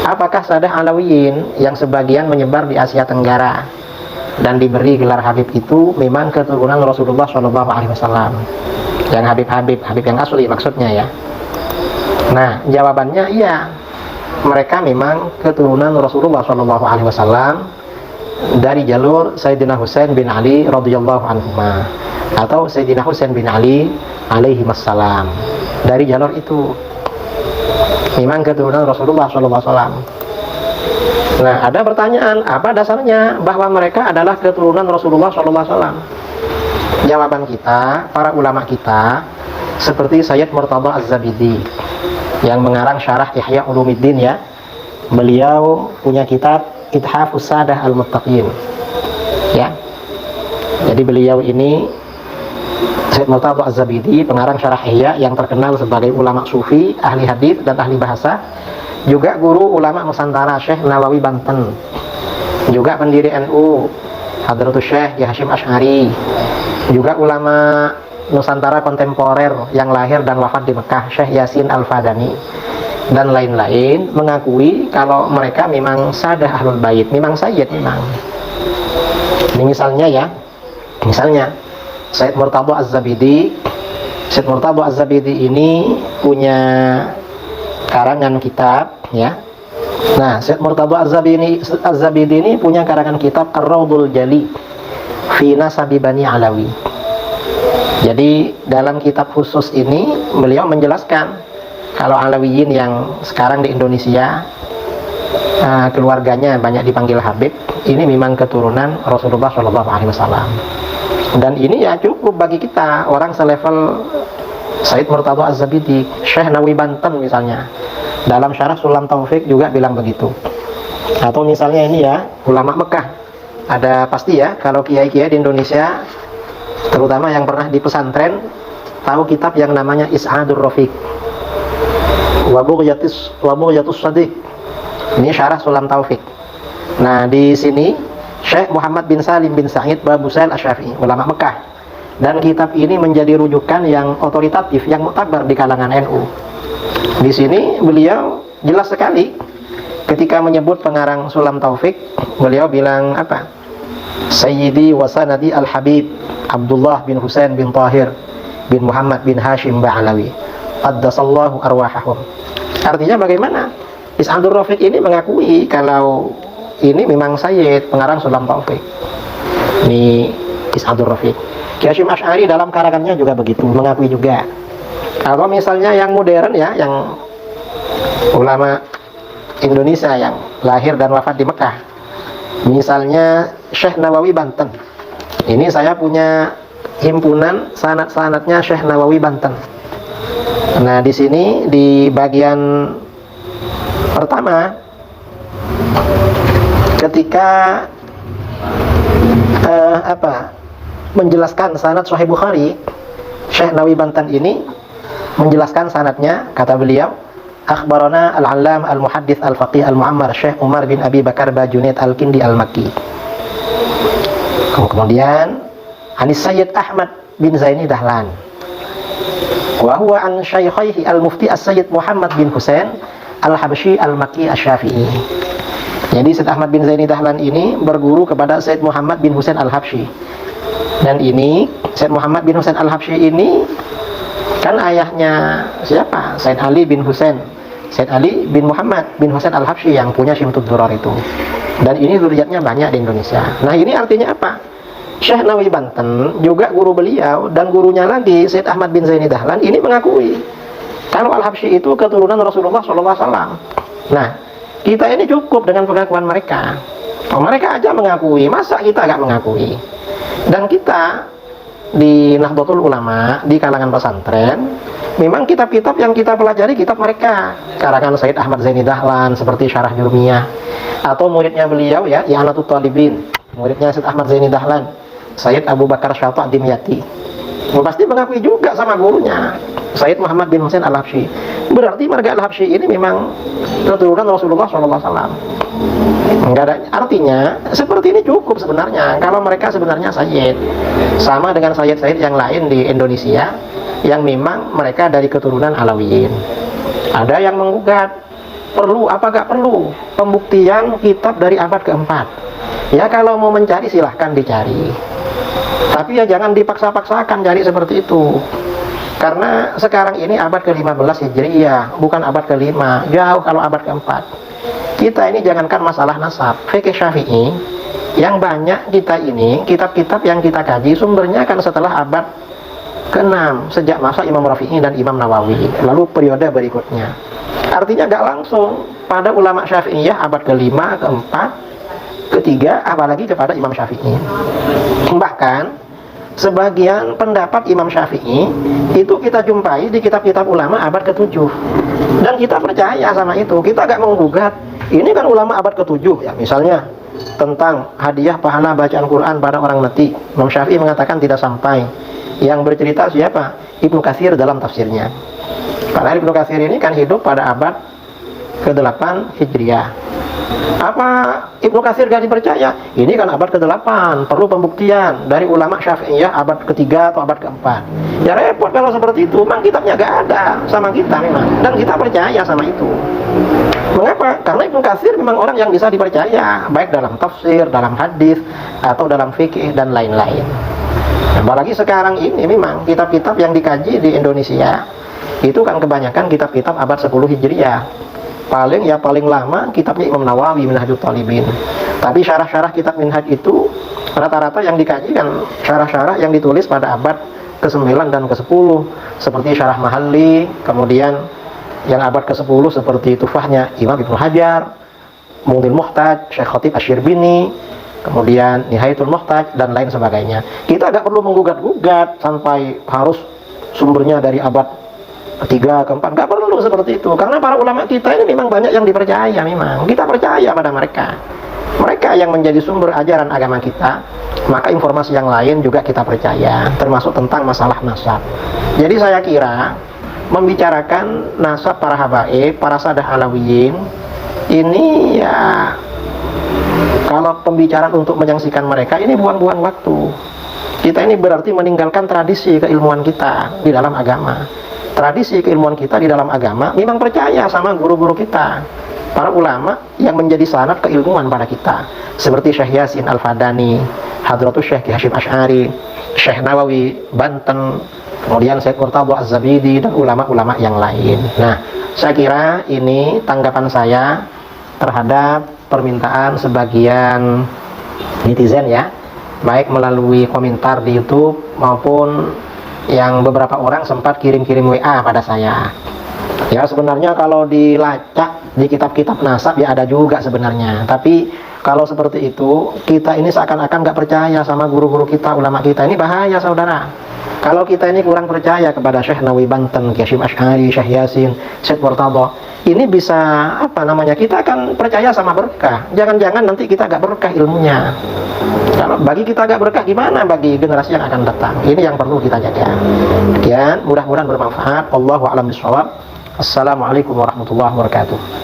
Apakah Sadah Alawiyin yang sebagian menyebar di Asia Tenggara dan diberi gelar Habib itu memang keturunan Rasulullah SAW? Yang Habib yang asli maksudnya ya. Nah, jawabannya iya. Mereka memang keturunan Rasulullah SAW dari jalur Sayyidina Husain bin Ali radhiyallahu anhuma atau Sayyidina Husain bin Ali alaihi wassalam. Dari jalur itu memang keturunan Rasulullah SAW. Nah, ada pertanyaan, apa dasarnya bahwa mereka adalah keturunan Rasulullah SAW? Jawaban kita, para ulama kita, seperti Sayyid Murtada Az-Zabidi yang mengarang syarah Ihya Ulumuddin ya. Beliau punya kitab Ithafus Sadah Al-Muttaqin. Ya. Jadi beliau ini Sayyid Murtada Az-Zabidi, pengarang syarah Ihya yang terkenal sebagai ulama sufi, ahli hadis dan ahli bahasa, juga guru ulama Nusantara Syekh Nawawi Banten, juga pendiri NU Hadratus Syekh Hashim Asy'ari, juga ulama Nusantara kontemporer yang lahir dan wafat di Mekah Syekh Yasin Al-Fadani dan lain-lain, mengakui kalau mereka memang sadah ahlul bait, memang sayyid memang. Ini misalnya ya, misalnya Sayyid Murtada Az-Zabidi. Sayyid Murtada Az-Zabidi ini punya karangan kitab ya. Nah, Sayyid Murtada Az-Zabidi ini punya karangan kitab Ar-Raudul Jali fi Nasabi Bani Alawi. Jadi dalam kitab khusus ini beliau menjelaskan kalau Alawiyin yang sekarang di Indonesia keluarganya banyak dipanggil Habib, ini memang keturunan Rasulullah SAW. Dan ini ya cukup bagi kita orang selevel Sayyid Murtada Az-Zabidi. Syekh Nawawi Banten misalnya dalam syarah Sulam Taufik juga bilang begitu. Atau misalnya ini ya, ulama Mekah, ada pasti ya kalau kiai-kiai di Indonesia terutama yang pernah di pesantren tahu kitab yang namanya Is'adur Rafiq wa Bughyatus Shadiq. Ini syarah Sulam Taufik. Nah, di sini Syekh Muhammad bin Salim bin Sa'id Babusail Asy-Syafi'i, ulama Mekah. Dan kitab ini menjadi rujukan yang otoritatif, yang muktabar di kalangan NU. Di sini beliau jelas sekali ketika menyebut pengarang Sulam Taufik, beliau bilang apa? Sayyidi wa sanadi al-Habib Abdullah bin Husain bin Tahir bin Muhammad bin Hashim Ba'alawi qaddasallahu arwahahum. Artinya bagaimana? Is'adur Rafiq ini mengakui kalau ini memang Sayyid, pengarang Sulam Taufik. Ini Is'adur Rafiq. Hashim Asy'ari dalam karangannya juga begitu, mengakui juga. Kalau misalnya yang modern ya, yang ulama Indonesia yang lahir dan wafat di Mekah, misalnya Syekh Nawawi Banten. Ini saya punya himpunan sanad-sanadnya Syekh Nawawi Banten. Nah, di sini di bagian pertama ketika menjelaskan sanad Sahih Bukhari, Syekh Nawawi Banten ini menjelaskan sanadnya, kata beliau, akhbarana al-allam al-muhaddits al-faqih al-mu'ammar Syekh Umar bin Abi Bakar Bajunaid al-Kindi al-Makki. Kemudian Anis Sayyid Ahmad bin Zaini Dahlan wa huwa an syaikhaihi al-mufti as-Sayyid Muhammad bin Husain al-Habsyi al-Makki asy-Syafi'i. Jadi Sayyid Ahmad bin Zaini Dahlan ini berguru kepada Sayyid Muhammad bin Husain al-Habsyi. Dan ini Sayyid Muhammad bin Husain al-Habsyi ini kan ayahnya siapa? Sayyid Ali bin Husain, Sayyid Ali bin Muhammad bin Husain al-Habsyi yang punya Syimtud Durar itu. Dan ini zuriatnya banyak di Indonesia. Nah, ini artinya apa? Syekh Nawawi Banten juga guru beliau dan gurunya lagi Sayyid Ahmad bin Zaini Dahlan ini mengakui kalau al-Habsyi itu keturunan Rasulullah SAW. Nah, kita ini cukup dengan pengakuan mereka. Mereka aja mengakui, masa kita gak mengakui? Dan kita di Nahdlatul Ulama, di kalangan pesantren, memang kitab-kitab yang kita pelajari kitab mereka, karangan Sayyid Ahmad Zaini Dahlan seperti Syarah Jurmiyah, atau muridnya beliau ya, I'anatul Talibin, muridnya Sayyid Ahmad Zaini Dahlan, Sayyid Abu Bakar Syata' Dimyati. Pasti mengakui juga sama gurunya Sayyid Muhammad bin Husain al-Habsyi. Berarti marga al-Habsyi ini memang keturunan Rasulullah SAW. Enggak ada artinya. Seperti ini cukup sebenarnya. Kalau mereka sebenarnya sayyid, sama dengan sayyid-sayyid yang lain di Indonesia yang memang mereka dari keturunan Alawiyin. Ada yang menggugat, perlu apa gak perlu pembuktian kitab dari abad keempat. Ya kalau mau mencari silahkan dicari, tapi ya jangan dipaksa-paksakan cari seperti itu. Karena sekarang ini abad ke-15 Hijriyah, bukan abad ke-5, jauh kalau abad ke-4. Kita ini jangankan masalah nasab, fikih Syafi'i yang banyak kita ini, kitab-kitab yang kita kaji sumbernya kan setelah abad ke-6, sejak masa Imam Rafi'i dan Imam Nawawi, lalu periode berikutnya. Artinya gak langsung pada ulama Syafi'iyah abad ke-5, ke-4, ke-3, apalagi kepada Imam Syafi'i. Bahkan sebagian pendapat Imam Syafi'i itu kita jumpai di kitab-kitab ulama abad ke-7, dan kita percaya sama itu. Kita gak menggugat. Ini kan ulama abad ke-7 ya, misalnya tentang hadiah pahala bacaan Quran pada orang mati, Imam Syafi'i mengatakan tidak sampai. Yang bercerita siapa? Ibnu Katsir dalam tafsirnya. Padahal Ibnu Katsir ini kan hidup pada abad ke-8 Hijriah. Apa Ibnu Katsir gak dipercaya? Ini kan abad ke-8, perlu pembuktian dari ulama Syafi'iyah abad ke-3 atau abad ke-4. Ya repot kalau seperti itu. Memang kitabnya gak ada sama kita memang, dan kita percaya sama itu. Mengapa? Karena Ibnu Katsir memang orang yang bisa dipercaya, baik dalam tafsir, dalam hadis, atau dalam fikih dan lain-lain. Apalagi sekarang ini memang kitab-kitab yang dikaji di Indonesia itu kan kebanyakan kitab-kitab abad 10 Hijriah. Paling lama kitabnya Imam Nawawi, Minhajul Talibin. Tapi syarah-syarah kitab Minhaj itu rata-rata yang dikaji kan syarah-syarah yang ditulis pada abad ke-9 dan ke-10, seperti Syarah Mahalli, kemudian yang abad ke-10 seperti Tufahnya Imam Ibnu Hajar, Mughniul Muhtaj, Syekh Khatib Asy-Syirbini, kemudian Nihayatul Muhtaj dan lain sebagainya. Kita gak perlu menggugat-gugat sampai harus sumbernya dari abad ke-3, ke-4, gak perlu seperti itu. Karena para ulama kita ini memang banyak yang dipercaya. Memang kita percaya pada mereka. Mereka yang menjadi sumber ajaran agama kita. Maka informasi yang lain juga kita percaya, termasuk tentang masalah nasab. Jadi saya kira membicarakan nasab para habaib, para sadah alawiyin, ini ya, kalau pembicaraan untuk menyaksikan mereka ini buang-buang waktu. Kita ini berarti meninggalkan tradisi keilmuan kita di dalam agama. Tradisi keilmuan kita di dalam agama memang percaya sama guru-guru kita, para ulama yang menjadi sanad keilmuan pada kita, seperti Syekh Yasin Al-Fadani, Hadratus Syekh Hasyim Asy'ari, Syekh Nawawi Banten, kemudian Syekh Murtadha Az-Zabidi dan ulama-ulama yang lain. Nah, saya kira ini tanggapan saya terhadap permintaan sebagian netizen ya, baik melalui komentar di YouTube maupun yang beberapa orang sempat kirim-kirim WA pada saya. Ya sebenarnya kalau dilacak di kitab-kitab nasab ya ada juga sebenarnya. Tapi kalau seperti itu, kita ini seakan-akan nggak percaya sama guru-guru kita, ulama kita. Ini bahaya saudara. Kalau kita ini kurang percaya kepada Syekh Nawawi Banten, Hasyim Asy'ari, Syekh Yasin, Syekh Murtadha, ini bisa apa namanya, kita akan percaya sama berkah. Jangan-jangan nanti kita nggak berkah ilmunya. Kalau bagi kita agak berkah, gimana bagi generasi yang akan datang? Ini yang perlu kita jaga. Sekian, mudah-mudahan bermanfaat. Wallahu a'lam bishawab. Assalamualaikum warahmatullahi wabarakatuh.